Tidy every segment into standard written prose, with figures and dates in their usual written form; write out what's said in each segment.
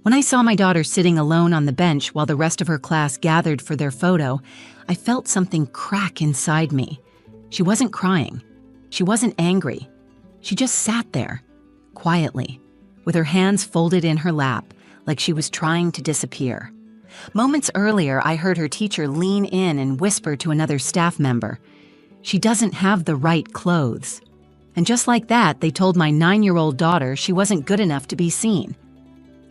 When I saw my daughter sitting alone on the bench while the rest of her class gathered for their photo, I felt something crack inside me. She wasn't crying. She wasn't angry. She just sat there, quietly, with her hands folded in her lap, like she was trying to disappear. Moments earlier, I heard her teacher lean in and whisper to another staff member, "She doesn't have the right clothes." And just like that, they told my 9-year-old daughter she wasn't good enough to be seen.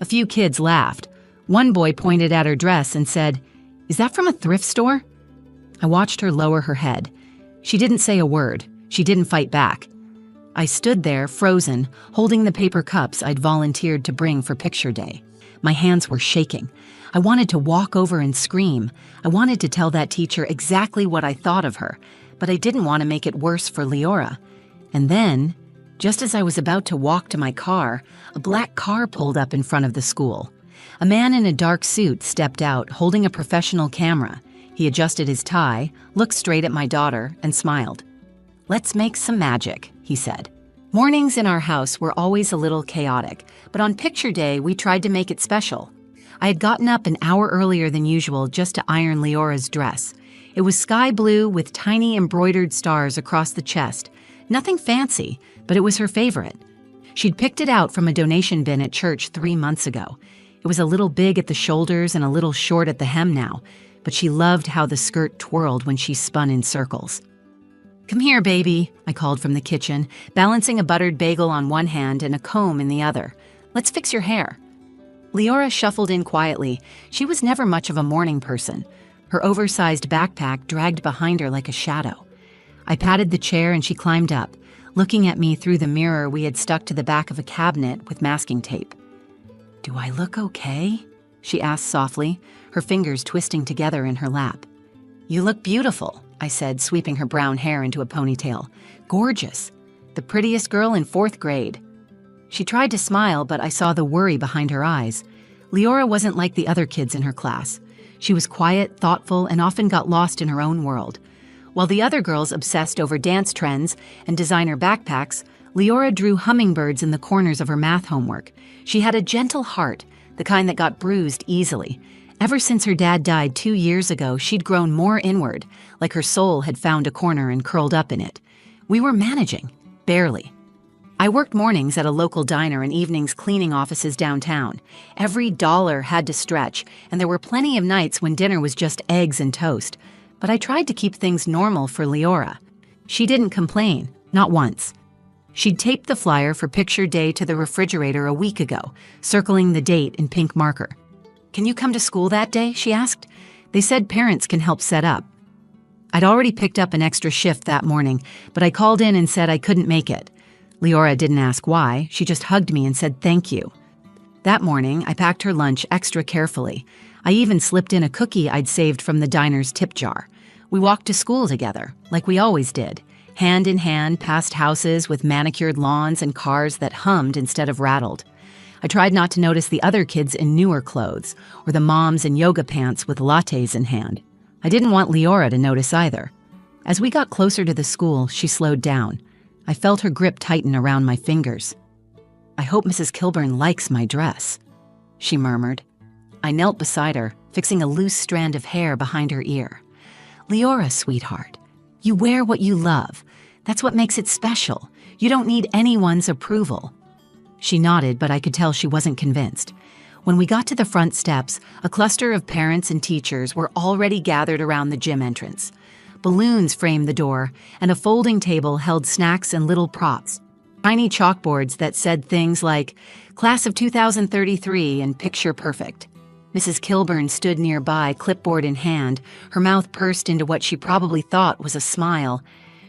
A few kids laughed. One boy pointed at her dress and said, "Is that from a thrift store?" I watched her lower her head. She didn't say a word. She didn't fight back. I stood there, frozen, holding the paper cups I'd volunteered to bring for picture day. My hands were shaking. I wanted to walk over and scream. I wanted to tell that teacher exactly what I thought of her, but I didn't want to make it worse for Leora. And then, just as I was about to walk to my car, a black car pulled up in front of the school. A man in a dark suit stepped out, holding a professional camera. He adjusted his tie, looked straight at my daughter, and smiled. "Let's make some magic," he said. Mornings in our house were always a little chaotic, but on picture day, we tried to make it special. I had gotten up an hour earlier than usual just to iron Leora's dress. It was sky blue with tiny embroidered stars across the chest. Nothing fancy, but it was her favorite. She'd picked it out from a donation bin at church 3 months ago. It was a little big at the shoulders and a little short at the hem now, but she loved how the skirt twirled when she spun in circles. "Come here, baby," I called from the kitchen, balancing a buttered bagel on one hand and a comb in the other. "Let's fix your hair." Leora shuffled in quietly. She was never much of a morning person. Her oversized backpack dragged behind her like a shadow. I patted the chair and she climbed up, looking at me through the mirror we had stuck to the back of a cabinet with masking tape. "Do I look okay?" she asked softly, her fingers twisting together in her lap. "You look beautiful," I said, sweeping her brown hair into a ponytail. "Gorgeous. The prettiest girl in 4th grade." She tried to smile, but I saw the worry behind her eyes. Leora wasn't like the other kids in her class. She was quiet, thoughtful, and often got lost in her own world. While the other girls obsessed over dance trends and designer backpacks, Leora drew hummingbirds in the corners of her math homework. She had a gentle heart, the kind that got bruised easily. Ever since her dad died 2 years ago, she'd grown more inward, like her soul had found a corner and curled up in it. We were managing, barely. I worked mornings at a local diner and evenings cleaning offices downtown. Every dollar had to stretch, and there were plenty of nights when dinner was just eggs and toast. But I tried to keep things normal for Leora. She didn't complain, not once. She'd taped the flyer for picture day to the refrigerator a week ago, circling the date in pink marker. "Can you come to school that day?" she asked. "They said parents can help set up." I'd already picked up an extra shift that morning, but I called in and said I couldn't make it. Leora didn't ask why. She just hugged me and said thank you. That morning, I packed her lunch extra carefully. I even slipped in a cookie I'd saved from the diner's tip jar. We walked to school together, like we always did, hand in hand past houses with manicured lawns and cars that hummed instead of rattled. I tried not to notice the other kids in newer clothes, or the moms in yoga pants with lattes in hand. I didn't want Leora to notice either. As we got closer to the school, she slowed down. I felt her grip tighten around my fingers. "I hope Mrs. Kilburn likes my dress," she murmured. I knelt beside her, fixing a loose strand of hair behind her ear. "Leora, sweetheart, you wear what you love. That's what makes it special. You don't need anyone's approval." She nodded, but I could tell she wasn't convinced. When we got to the front steps, a cluster of parents and teachers were already gathered around the gym entrance. Balloons framed the door, and a folding table held snacks and little props. Tiny chalkboards that said things like, "Class of 2033" and "Picture Perfect." Mrs. Kilburn stood nearby, clipboard in hand, her mouth pursed into what she probably thought was a smile.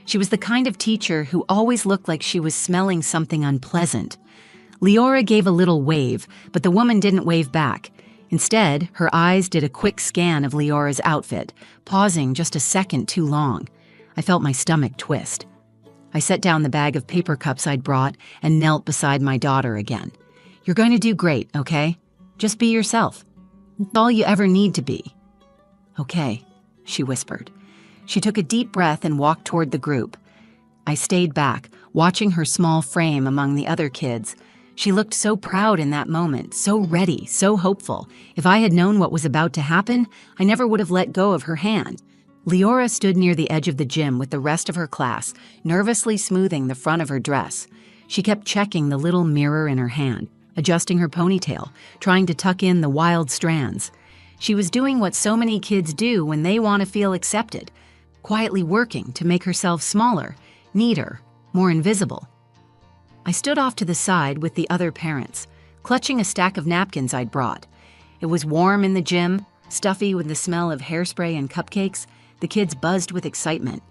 She was the kind of teacher who always looked like she was smelling something unpleasant. Leora gave a little wave, but the woman didn't wave back. Instead, her eyes did a quick scan of Leora's outfit, pausing just a second too long. I felt my stomach twist. I set down the bag of paper cups I'd brought and knelt beside my daughter again. "You're going to do great, okay? Just be yourself. It's all you ever need to be." "Okay," she whispered. She took a deep breath and walked toward the group. I stayed back, watching her small frame among the other kids. She looked so proud in that moment, so ready, so hopeful. If I had known what was about to happen, I never would have let go of her hand. Leora stood near the edge of the gym with the rest of her class, nervously smoothing the front of her dress. She kept checking the little mirror in her hand, adjusting her ponytail, trying to tuck in the wild strands. She was doing what so many kids do when they want to feel accepted, quietly working to make herself smaller, neater, more invisible. I stood off to the side with the other parents, clutching a stack of napkins I'd brought. It was warm in the gym, stuffy with the smell of hairspray and cupcakes. The kids buzzed with excitement.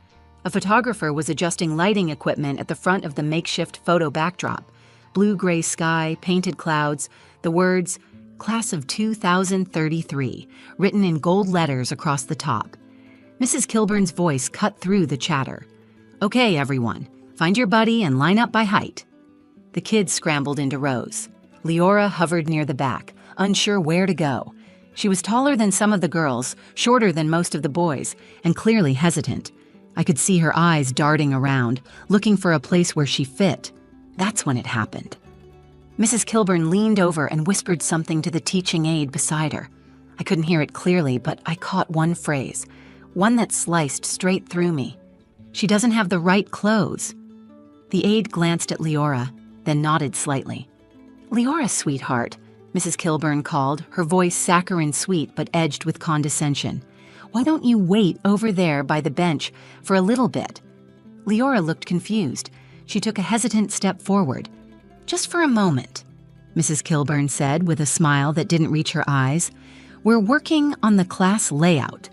A photographer was adjusting lighting equipment at the front of the makeshift photo backdrop. Blue-gray sky, painted clouds, the words, Class of 2033, written in gold letters across the top. Mrs. Kilburn's voice cut through the chatter. "Okay, everyone, find your buddy and line up by height." The kids scrambled into rows. Leora hovered near the back, unsure where to go. She was taller than some of the girls, shorter than most of the boys, and clearly hesitant. I could see her eyes darting around, looking for a place where she fit. That's when it happened. Mrs. Kilburn leaned over and whispered something to the teaching aide beside her. I couldn't hear it clearly, but I caught one phrase, one that sliced straight through me. "She doesn't have the right clothes." The aide glanced at Leora, then nodded slightly. "Leora, sweetheart," Mrs. Kilburn called, her voice saccharine sweet but edged with condescension. "Why don't you wait over there by the bench for a little bit?" Leora looked confused. She took a hesitant step forward. "Just for a moment," Mrs. Kilburn said with a smile that didn't reach her eyes. "We're working on the class layout."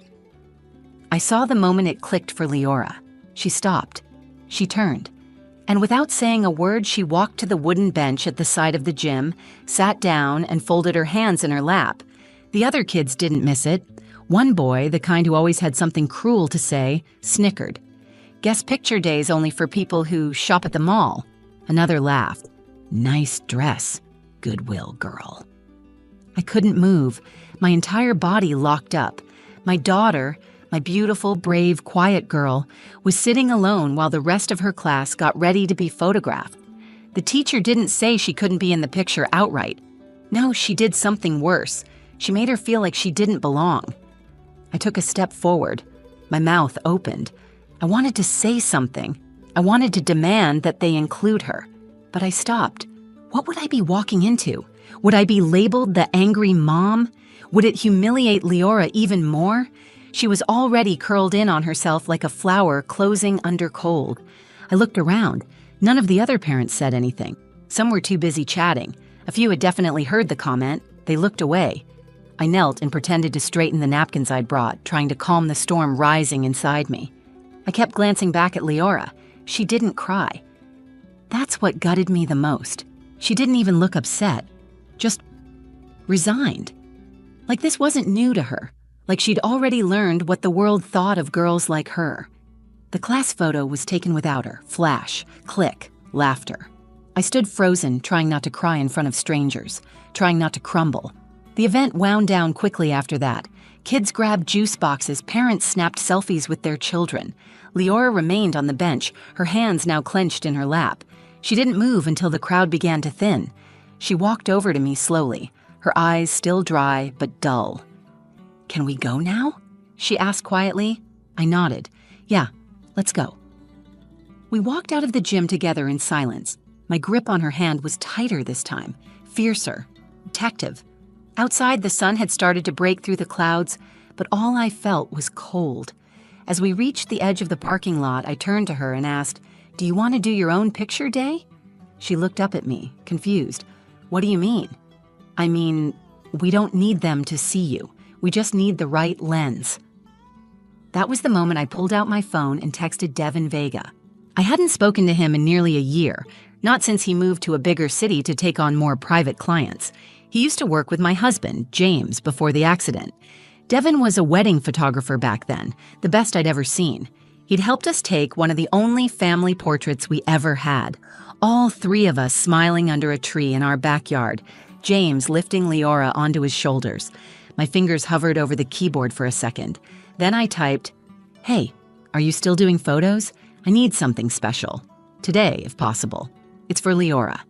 I saw the moment it clicked for Leora. She stopped. She turned. And without saying a word, she walked to the wooden bench at the side of the gym, sat down, and folded her hands in her lap. The other kids didn't miss it. One boy, the kind who always had something cruel to say, snickered. "Guess picture day's only for people who shop at the mall." Another laughed. "Nice dress, Goodwill girl." I couldn't move. My entire body locked up. My daughter, my beautiful, brave, quiet girl, was sitting alone while the rest of her class got ready to be photographed. The teacher didn't say she couldn't be in the picture outright. No, she did something worse. She made her feel like she didn't belong. I took a step forward. My mouth opened. I wanted to say something. I wanted to demand that they include her. But I stopped. What would I be walking into? Would I be labeled the angry mom? Would it humiliate Leora even more? She was already curled in on herself like a flower closing under cold. I looked around. None of the other parents said anything. Some were too busy chatting. A few had definitely heard the comment. They looked away. I knelt and pretended to straighten the napkins I'd brought, trying to calm the storm rising inside me. I kept glancing back at Leora. She didn't cry. That's what gutted me the most. She didn't even look upset. Just resigned. Like this wasn't new to her. Like she'd already learned what the world thought of girls like her. The class photo was taken without her. Flash, click, laughter. I stood frozen, trying not to cry in front of strangers, trying not to crumble. The event wound down quickly after that. Kids grabbed juice boxes, parents snapped selfies with their children. Leora remained on the bench, her hands now clenched in her lap. She didn't move until the crowd began to thin. She walked over to me slowly, her eyes still dry but dull. "Can we go now?" she asked quietly. I nodded. "Yeah, let's go." We walked out of the gym together in silence. My grip on her hand was tighter this time, fiercer, protective. Outside, the sun had started to break through the clouds, but all I felt was cold. As we reached the edge of the parking lot, I turned to her and asked, "Do you want to do your own picture day?" She looked up at me, confused. "What do you mean?" "I mean, we don't need them to see you. We just need the right lens." That was the moment I pulled out my phone and texted Devin Vega. I hadn't spoken to him in nearly a year, not since he moved to a bigger city to take on more private clients. He used to work with my husband, James, before the accident. Devin was a wedding photographer back then, the best I'd ever seen. He'd helped us take one of the only family portraits we ever had. All three of us smiling under a tree in our backyard, James lifting Leora onto his shoulders. My fingers hovered over the keyboard for a second. Then I typed, "Hey, are you still doing photos? I need something special. Today, if possible. It's for Leora."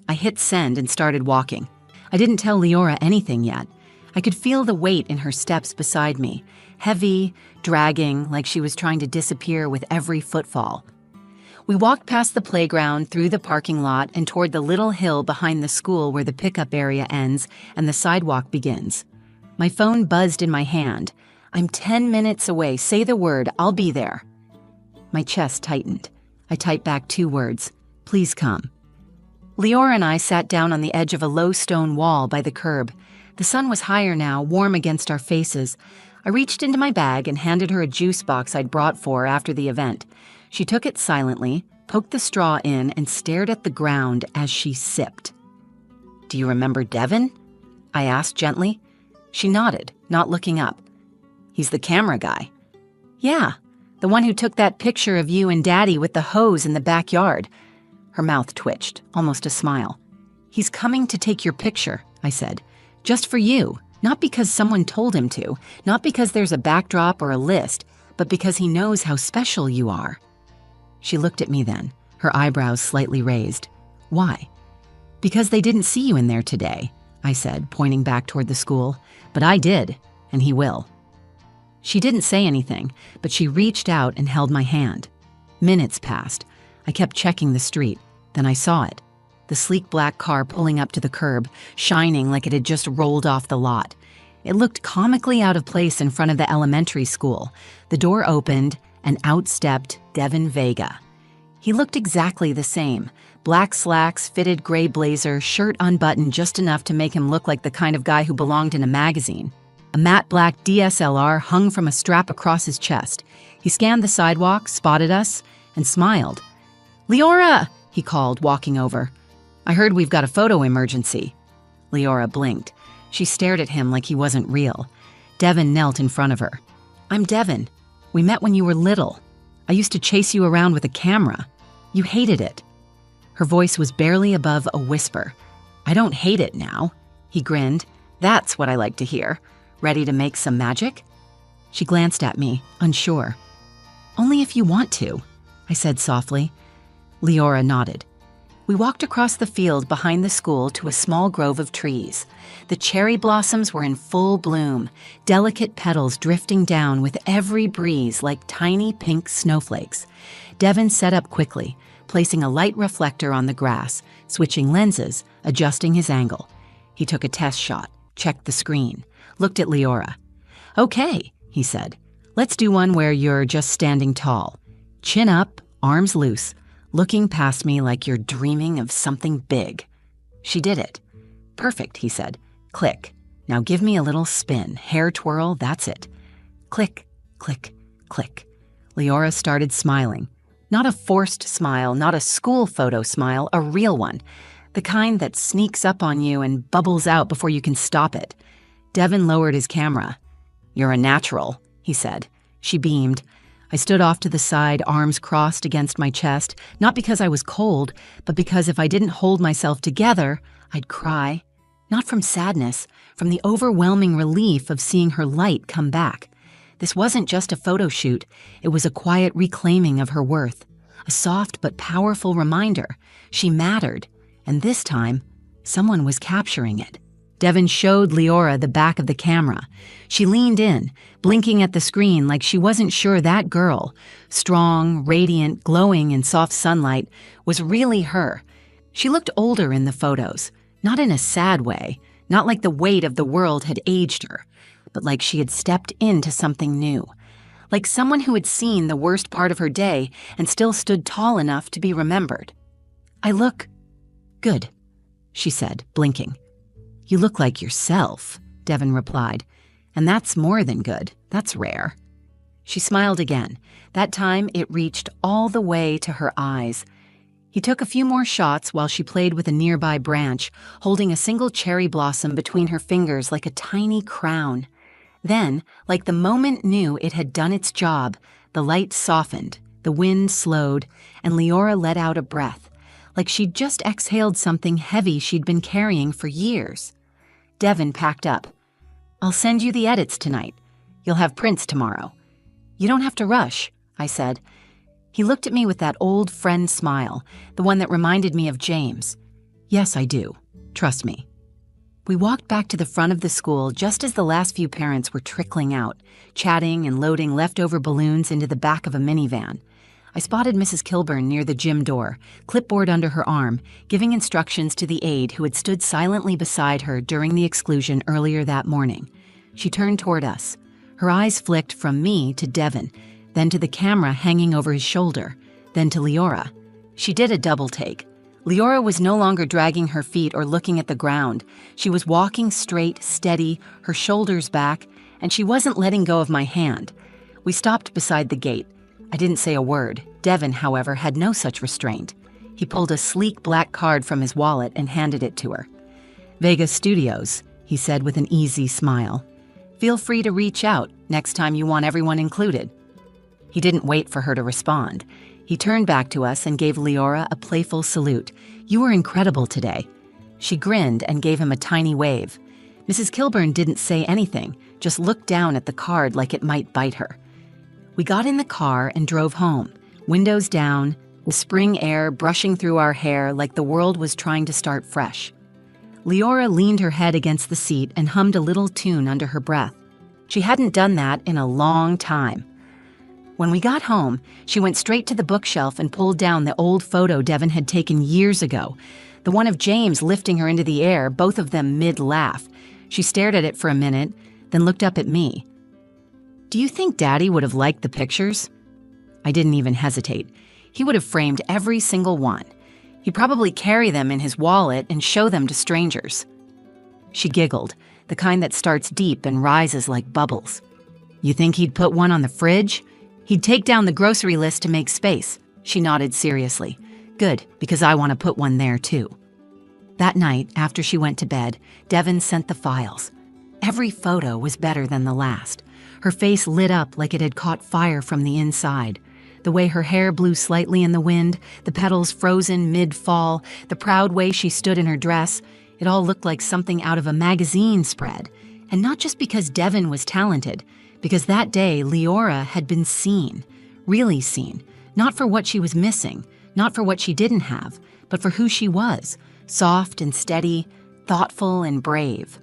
I hit send and started walking. I didn't tell Leora anything yet. I could feel the weight in her steps beside me, heavy, dragging, like she was trying to disappear with every footfall. We walked past the playground, through the parking lot, and toward the little hill behind the school where the pickup area ends and the sidewalk begins. My phone buzzed in my hand. I'm 10 minutes away. Say the word. I'll be there. My chest tightened. I typed back 2 words. Please come. Leora and I sat down on the edge of a low stone wall by the curb. The sun was higher now, warm against our faces. I reached into my bag and handed her a juice box I'd brought for her after the event. She took it silently, poked the straw in, and stared at the ground as she sipped. Do you remember Devin? I asked gently. She nodded, not looking up. He's the camera guy. Yeah, the one who took that picture of you and Daddy with the hose in the backyard. Her mouth twitched, almost a smile. He's coming to take your picture, I said. Just for you, not because someone told him to, not because there's a backdrop or a list, but because he knows how special you are. She looked at me then, her eyebrows slightly raised. Why? Because they didn't see you in there today, I said, pointing back toward the school. But I did, and he will. She didn't say anything, but she reached out and held my hand. Minutes passed. I kept checking the street. Then I saw it. The sleek black car pulling up to the curb, shining like it had just rolled off the lot. It looked comically out of place in front of the elementary school. The door opened, and out stepped Devin Vega. He looked exactly the same. Black slacks, fitted gray blazer, shirt unbuttoned just enough to make him look like the kind of guy who belonged in a magazine. A matte black DSLR hung from a strap across his chest. He scanned the sidewalk, spotted us, and smiled. Leora, he called, walking over. I heard we've got a photo emergency. Leora blinked. She stared at him like he wasn't real. Devin knelt in front of her. I'm Devin. We met when you were little. I used to chase you around with a camera. You hated it. Her voice was barely above a whisper. I don't hate it now. He grinned. That's what I like to hear. Ready to make some magic? She glanced at me, unsure. Only if you want to, I said softly. Leora nodded. We walked across the field behind the school to a small grove of trees. The cherry blossoms were in full bloom, delicate petals drifting down with every breeze like tiny pink snowflakes. Devin set up quickly, placing a light reflector on the grass, switching lenses, adjusting his angle. He took a test shot, checked the screen, looked at Leora. Okay, he said. Let's do one where you're just standing tall. Chin up, arms loose, looking past me like you're dreaming of something big. She did it. Perfect, he said. Click. Now give me a little spin. Hair twirl, that's it. Click, click, click. Leora started smiling. Not a forced smile, not a school photo smile, a real one. The kind that sneaks up on you and bubbles out before you can stop it. Devin lowered his camera. You're a natural, he said. She beamed. I stood off to the side, arms crossed against my chest, not because I was cold, but because if I didn't hold myself together, I'd cry. Not from sadness, from the overwhelming relief of seeing her light come back. This wasn't just a photo shoot. It was a quiet reclaiming of her worth. A soft but powerful reminder. She mattered, and this time, someone was capturing it. Devin showed Leora the back of the camera. She leaned in, blinking at the screen like she wasn't sure that girl, strong, radiant, glowing in soft sunlight, was really her. She looked older in the photos, not in a sad way, not like the weight of the world had aged her, but like she had stepped into something new, like someone who had seen the worst part of her day and still stood tall enough to be remembered. I look good, she said, blinking. You look like yourself, Devin replied. And that's more than good. That's rare. She smiled again. That time it reached all the way to her eyes. He took a few more shots while she played with a nearby branch, holding a single cherry blossom between her fingers like a tiny crown. Then, like the moment knew it had done its job, the light softened, the wind slowed, and Leora let out a breath, like she'd just exhaled something heavy she'd been carrying for years. Devin packed up. I'll send you the edits tonight. You'll have prints tomorrow. You don't have to rush, I said. He looked at me with that old friend smile, the one that reminded me of James. Yes, I do. Trust me. We walked back to the front of the school just as the last few parents were trickling out, chatting and loading leftover balloons into the back of a minivan. I spotted Mrs. Kilburn near the gym door, clipboard under her arm, giving instructions to the aide who had stood silently beside her during the exclusion earlier that morning. She turned toward us. Her eyes flicked from me to Devin, then to the camera hanging over his shoulder, then to Leora. She did a double take. Leora was no longer dragging her feet or looking at the ground. She was walking straight, steady, her shoulders back, and she wasn't letting go of my hand. We stopped beside the gate. I didn't say a word. Devin, however, had no such restraint. He pulled a sleek black card from his wallet and handed it to her. "Vegas Studios," he said with an easy smile. "Feel free to reach out next time you want everyone included." He didn't wait for her to respond. He turned back to us and gave Leora a playful salute. "You were incredible today." She grinned and gave him a tiny wave. Mrs. Kilburn didn't say anything, just looked down at the card like it might bite her. We got in the car and drove home, windows down, the spring air brushing through our hair like the world was trying to start fresh. Leora leaned her head against the seat and hummed a little tune under her breath. She hadn't done that in a long time. When we got home, she went straight to the bookshelf and pulled down the old photo Devin had taken years ago, the one of James lifting her into the air, both of them mid-laugh. She stared at it for a minute, then looked up at me. "Do you think Daddy would have liked the pictures?" I didn't even hesitate. He would have framed every single one. He'd probably carry them in his wallet and show them to strangers. She giggled, the kind that starts deep and rises like bubbles. "You think he'd put one on the fridge?" "He'd take down the grocery list to make space." She nodded seriously. "Good, because I want to put one there too." That night, after she went to bed, Devin sent the files. Every photo was better than the last. Her face lit up like it had caught fire from the inside. The way her hair blew slightly in the wind, the petals frozen mid-fall, the proud way she stood in her dress, it all looked like something out of a magazine spread. And not just because Devin was talented, because that day Leora had been seen, really seen, not for what she was missing, not for what she didn't have, but for who she was, soft and steady, thoughtful and brave.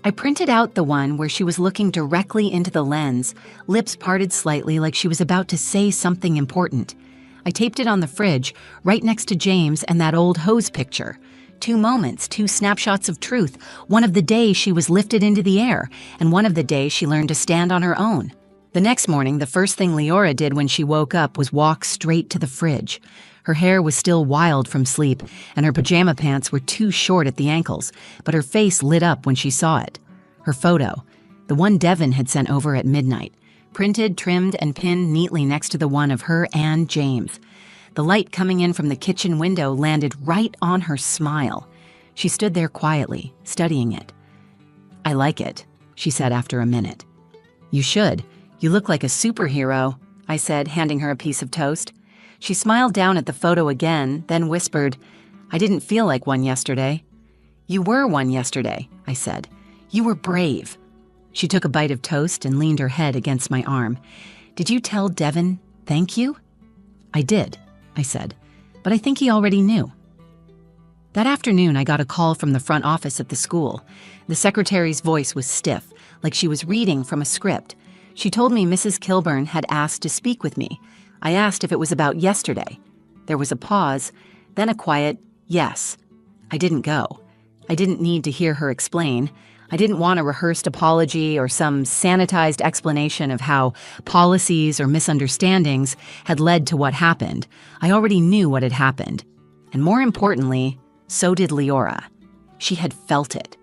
I printed out the one where she was looking directly into the lens, lips parted slightly like she was about to say something important. I taped it on the fridge, right next to James and that old hose picture. 2 moments, 2 snapshots of truth, one of the day she was lifted into the air, and one of the day she learned to stand on her own. The next morning, the first thing Leora did when she woke up was walk straight to the fridge. Her hair was still wild from sleep, and her pajama pants were too short at the ankles, but her face lit up when she saw it. Her photo, the one Devin had sent over at midnight, printed, trimmed, and pinned neatly next to the one of her and James. The light coming in from the kitchen window landed right on her smile. She stood there quietly, studying it. "I like it," she said after a minute. "You should. You look like a superhero," I said, handing her a piece of toast. She smiled down at the photo again, then whispered, "I didn't feel like one yesterday." "You were one yesterday," I said. "You were brave." She took a bite of toast and leaned her head against my arm. "Did you tell Devin thank you?" "I did," I said, "but I think he already knew." That afternoon, I got a call from the front office at the school. The secretary's voice was stiff, like she was reading from a script. She told me Mrs. Kilburn had asked to speak with me. I asked if it was about yesterday. There was a pause, then a quiet yes. I didn't go. I didn't need to hear her explain. I didn't want a rehearsed apology or some sanitized explanation of how policies or misunderstandings had led to what happened. I already knew what had happened. And more importantly, so did Leora. She had felt it.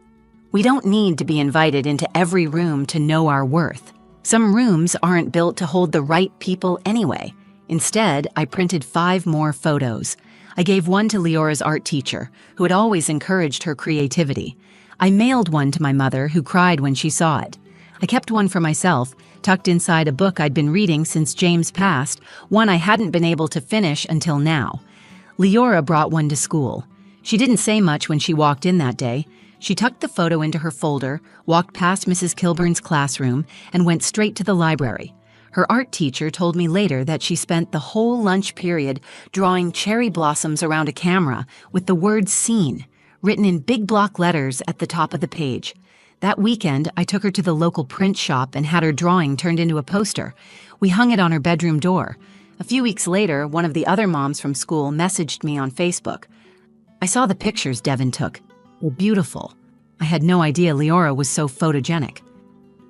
We don't need to be invited into every room to know our worth. Some rooms aren't built to hold the right people anyway. Instead, I printed 5 more photos. I gave one to Leora's art teacher, who had always encouraged her creativity. I mailed one to my mother, who cried when she saw it. I kept one for myself, tucked inside a book I'd been reading since James passed, one I hadn't been able to finish until now. Leora brought one to school. She didn't say much when she walked in that day. She tucked the photo into her folder, walked past Mrs. Kilburn's classroom, and went straight to the library. Her art teacher told me later that she spent the whole lunch period drawing cherry blossoms around a camera with the word "seen." written in big block letters at the top of the page. That weekend, I took her to the local print shop and had her drawing turned into a poster. We hung it on her bedroom door. A few weeks later, one of the other moms from school messaged me on Facebook. I saw the pictures Devin took. They're beautiful. I had no idea Leora was so photogenic.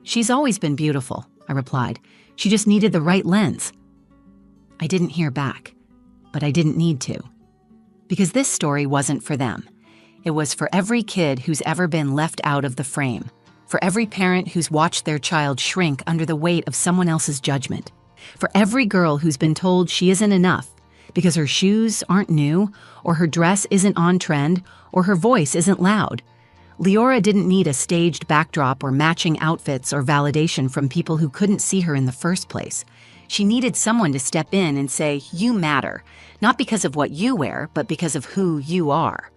She's always been beautiful, I replied. She just needed the right lens. I didn't hear back, but I didn't need to. Because this story wasn't for them. It was for every kid who's ever been left out of the frame, for every parent who's watched their child shrink under the weight of someone else's judgment, for every girl who's been told she isn't enough because her shoes aren't new, or her dress isn't on trend, or her voice isn't loud. Leora didn't need a staged backdrop or matching outfits or validation from people who couldn't see her in the first place. She needed someone to step in and say, "You matter," not because of what you wear, but because of who you are.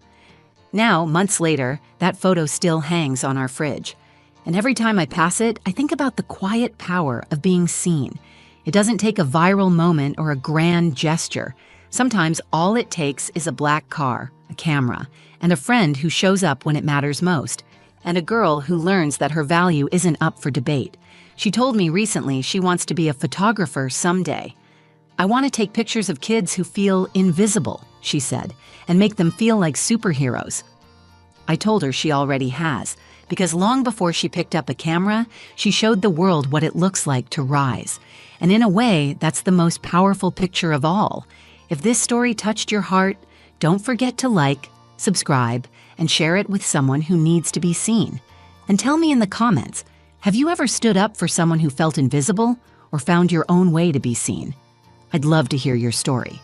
Now, months later, that photo still hangs on our fridge. And every time I pass it, I think about the quiet power of being seen. It doesn't take a viral moment or a grand gesture. Sometimes all it takes is a black car, a camera, and a friend who shows up when it matters most, and a girl who learns that her value isn't up for debate. She told me recently she wants to be a photographer someday. "I want to take pictures of kids who feel invisible," she said, "and make them feel like superheroes." I told her she already has, because long before she picked up a camera, she showed the world what it looks like to rise. And in a way, that's the most powerful picture of all. If this story touched your heart, don't forget to like, subscribe, and share it with someone who needs to be seen. And tell me in the comments, have you ever stood up for someone who felt invisible or found your own way to be seen? I'd love to hear your story.